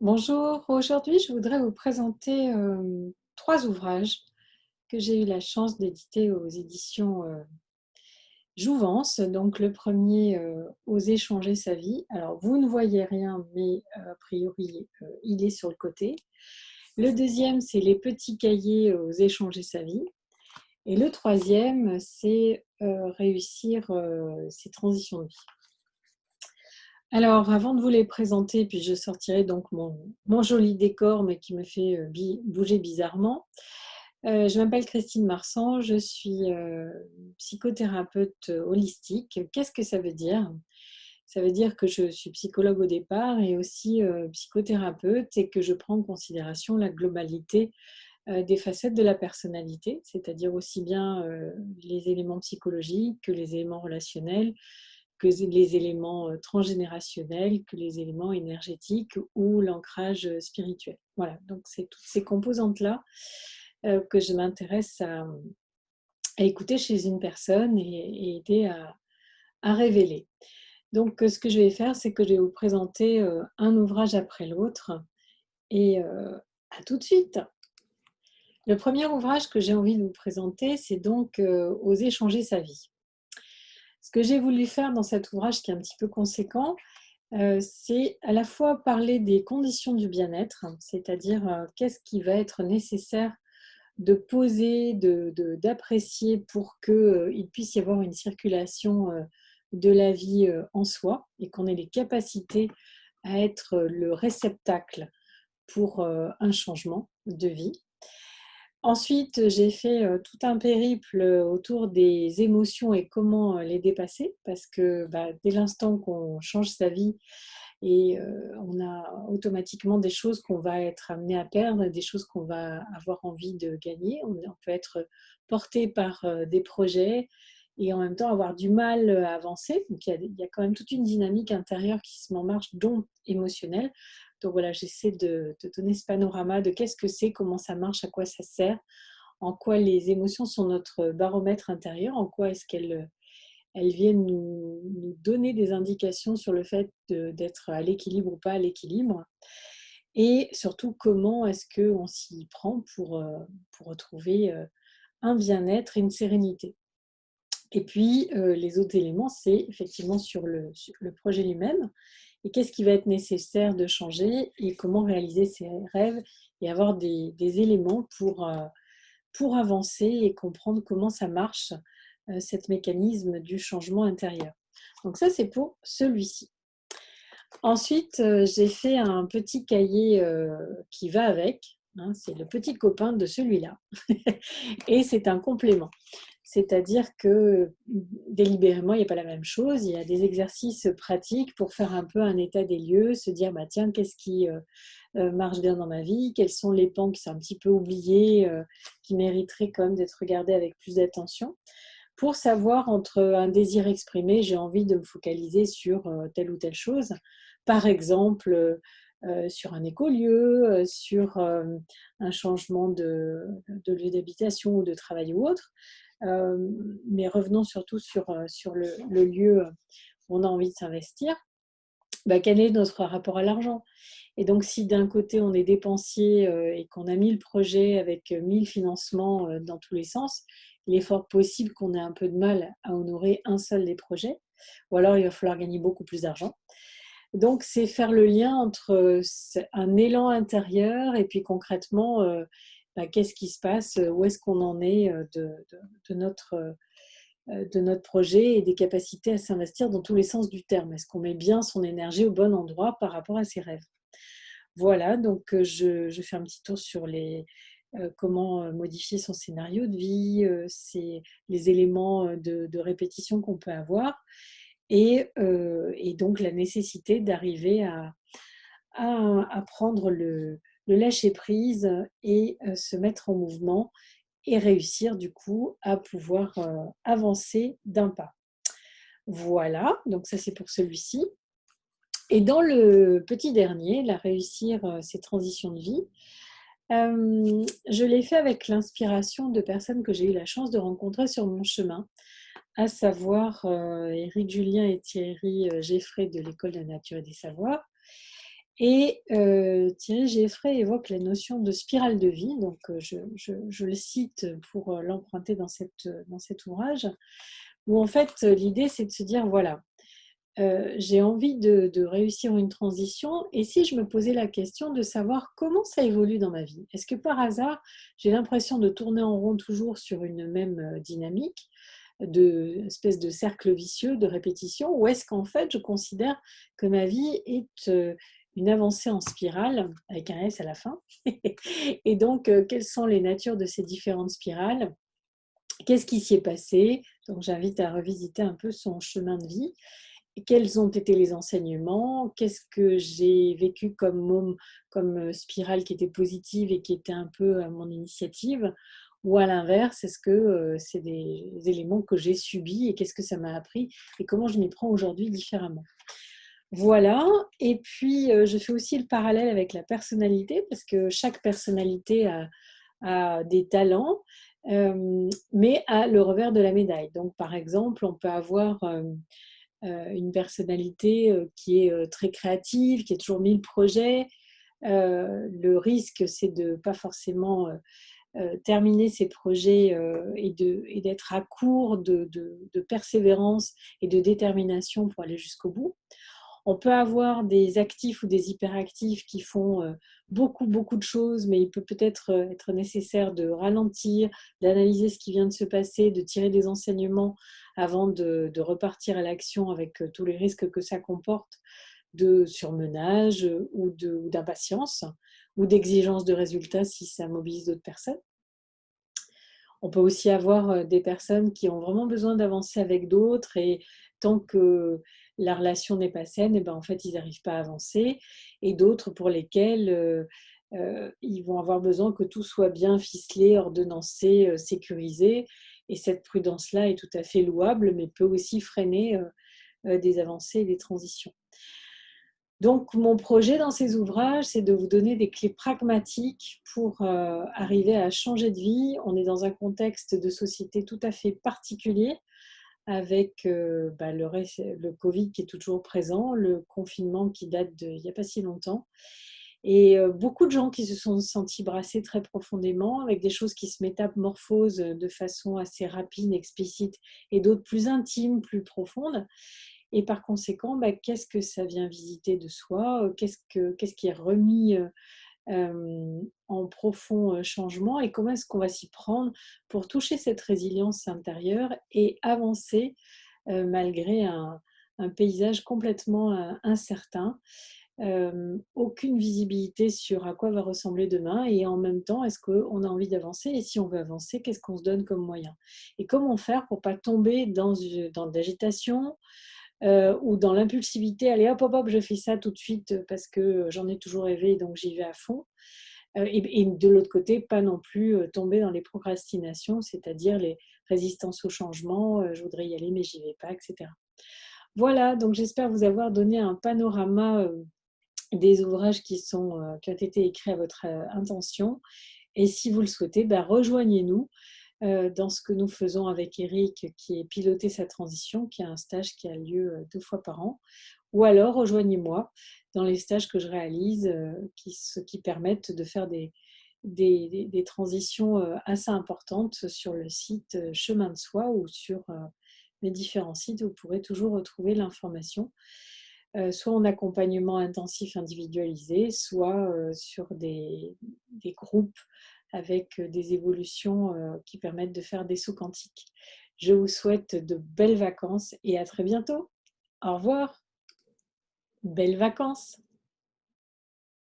Bonjour, aujourd'hui je voudrais vous présenter trois ouvrages que j'ai eu la chance d'éditer aux éditions Jouvence. Donc le premier, Oser changer sa vie. Alors vous ne voyez rien, mais a priori il est sur le côté. Le deuxième, c'est Les petits cahiers, Oser changer sa vie. Et le troisième, c'est Réussir ses transitions de vie. Alors, avant de vous les présenter, puis je sortirai donc mon joli décor, mais qui me fait bouger bizarrement. Je m'appelle Christine Marsan, je suis psychothérapeute holistique. Qu'est-ce que ça veut dire? Ça veut dire que je suis psychologue au départ et aussi psychothérapeute et que je prends en considération la globalité des facettes de la personnalité, c'est-à-dire aussi bien les éléments psychologiques que les éléments relationnels, que les éléments transgénérationnels, que les éléments énergétiques ou l'ancrage spirituel. Voilà, donc c'est toutes ces composantes-là que je m'intéresse à écouter chez une personne et aider à révéler. Donc ce que je vais faire, c'est que je vais vous présenter un ouvrage après l'autre et à tout de suite. Le premier ouvrage que j'ai envie de vous présenter, c'est donc Oser changer sa vie. Ce que j'ai voulu faire dans cet ouvrage, qui est un petit peu conséquent, c'est à la fois parler des conditions du bien-être, c'est-à-dire qu'est-ce qui va être nécessaire de poser, d'apprécier pour qu'il puisse y avoir une circulation de la vie en soi et qu'on ait les capacités à être le réceptacle pour un changement de vie. Ensuite, j'ai fait tout un périple autour des émotions et comment les dépasser, parce que dès l'instant qu'on change sa vie, et on a automatiquement des choses qu'on va être amené à perdre, des choses qu'on va avoir envie de gagner. On peut être porté par des projets et en même temps avoir du mal à avancer. Donc il y a quand même toute une dynamique intérieure qui se met en marche, dont émotionnelle. Donc voilà, j'essaie de donner ce panorama de qu'est-ce que c'est, comment ça marche, à quoi ça sert, en quoi les émotions sont notre baromètre intérieur, en quoi est-ce qu'elles elles viennent nous donner des indications sur le fait d'être à l'équilibre ou pas à l'équilibre. Et surtout, comment est-ce qu'on s'y prend pour retrouver un bien-être et une sérénité. Et puis, les autres éléments, c'est effectivement sur le projet lui-même. Et qu'est-ce qui va être nécessaire de changer et comment réaliser ses rêves et avoir des éléments pour avancer et comprendre comment ça marche, cet mécanisme du changement intérieur. Donc ça, c'est pour celui-ci. Ensuite, j'ai fait un petit cahier qui va avec, hein, c'est le petit copain de celui-là. Et c'est un complément. C'est-à-dire que délibérément, il n'y a pas la même chose. Il y a des exercices pratiques pour faire un peu un état des lieux, se dire, bah, tiens, qu'est-ce qui marche bien dans ma vie, quels sont les pans qui sont un petit peu oubliés, qui mériteraient quand même d'être regardés avec plus d'attention, pour savoir entre un désir exprimé, j'ai envie de me focaliser sur telle ou telle chose, par exemple sur un écolieu, sur un changement de lieu d'habitation ou de travail ou autre, mais revenons surtout sur le lieu où on a envie de s'investir. Quel est notre rapport à l'argent? Et donc, si d'un côté on est dépensier et qu'on a 1000 projets avec 1000 financements dans tous les sens, il est fort possible qu'on ait un peu de mal à honorer un seul des projets, ou alors il va falloir gagner beaucoup plus d'argent. Donc, c'est faire le lien entre un élan intérieur et puis concrètement, qu'est-ce qui se passe, où est-ce qu'on en est de notre projet et des capacités à s'investir dans tous les sens du terme. Est-ce qu'on met bien son énergie au bon endroit par rapport à ses rêves? Voilà, donc je fais un petit tour sur comment modifier son scénario de vie, c'est les éléments de répétition qu'on peut avoir et donc la nécessité d'arriver à prendre le lâcher-prise et se mettre en mouvement et réussir du coup à pouvoir avancer d'un pas. Voilà, donc ça c'est pour celui-ci. Et dans le petit dernier, la réussir ses transitions de vie, je l'ai fait avec l'inspiration de personnes que j'ai eu la chance de rencontrer sur mon chemin, à savoir Éric Julien et Thierry Geffray de l'École de la Nature et des Savoirs. Et Thierry Gieffray évoque la notion de spirale de vie, donc je le cite pour l'emprunter dans cet ouvrage, où en fait l'idée c'est de se dire, voilà, j'ai envie de réussir une transition, et si je me posais la question de savoir comment ça évolue dans ma vie? Est-ce que par hasard, j'ai l'impression de tourner en rond toujours sur une même dynamique, espèce de cercle vicieux, de répétition, ou est-ce qu'en fait, je considère que ma vie est une avancée en spirale, avec un S à la fin? Et donc, quelles sont les natures de ces différentes spirales? Qu'est-ce qui s'y est passé? Donc, j'invite à revisiter un peu son chemin de vie. Quels ont été les enseignements? Qu'est-ce que j'ai vécu comme spirale qui était positive et qui était un peu à mon initiative? Ou à l'inverse, est-ce que c'est des éléments que j'ai subis et qu'est-ce que ça m'a appris et comment je m'y prends aujourd'hui différemment? Voilà, et puis je fais aussi le parallèle avec la personnalité parce que chaque personnalité a des talents, mais a le revers de la médaille. Donc par exemple, on peut avoir une personnalité qui est très créative, qui a toujours 1000 projets. Le risque, c'est de ne pas forcément terminer ses projets et d'être à court de persévérance et de détermination pour aller jusqu'au bout. On peut avoir des actifs ou des hyperactifs qui font beaucoup de choses, mais il peut peut-être être nécessaire de ralentir, d'analyser ce qui vient de se passer, de tirer des enseignements avant de repartir à l'action avec tous les risques que ça comporte de surmenage ou d'impatience ou d'exigence de résultats si ça mobilise d'autres personnes. On peut aussi avoir des personnes qui ont vraiment besoin d'avancer avec d'autres et tant que la relation n'est pas saine, et ben en fait, ils n'arrivent pas à avancer. Et d'autres pour lesquels ils vont avoir besoin que tout soit bien ficelé, ordonnancé, sécurisé. Et cette prudence-là est tout à fait louable, mais peut aussi freiner des avancées et des transitions. Donc, mon projet dans ces ouvrages, c'est de vous donner des clés pragmatiques pour arriver à changer de vie. On est dans un contexte de société tout à fait particulier avec le Covid qui est toujours présent, le confinement qui date d'il n'y a pas si longtemps. Et beaucoup de gens qui se sont sentis brassés très profondément avec des choses qui se métamorphosent de façon assez rapide, explicite, et d'autres plus intimes, plus profondes. Et par conséquent, qu'est-ce que ça vient visiter de soi? Qu'est-ce qui est remis en profond changement et comment est-ce qu'on va s'y prendre pour toucher cette résilience intérieure et avancer malgré un paysage complètement incertain, aucune visibilité sur à quoi va ressembler demain et en même temps, est-ce qu'on a envie d'avancer et si on veut avancer, qu'est-ce qu'on se donne comme moyen? Et comment faire pour ne pas tomber dans de l'agitation, ou dans l'impulsivité, allez hop, hop, hop, je fais ça tout de suite parce que j'en ai toujours rêvé, donc j'y vais à fond. Et de l'autre côté, pas non plus tomber dans les procrastinations, c'est-à-dire les résistances au changement, je voudrais y aller mais j'y vais pas, etc. Voilà, donc j'espère vous avoir donné un panorama des ouvrages qui ont été écrits à votre intention. Et si vous le souhaitez, rejoignez-nous dans ce que nous faisons avec Eric, qui est piloter sa transition, qui est un stage qui a lieu 2 fois par an. Ou alors, rejoignez-moi dans les stages que je réalise qui permettent de faire des transitions assez importantes sur le site Chemin de Soi ou sur les différents sites. Vous pourrez toujours retrouver l'information, soit en accompagnement intensif individualisé, soit sur des groupes avec des évolutions qui permettent de faire des sauts quantiques. Je vous souhaite de belles vacances et à très bientôt. Au revoir. Belles vacances.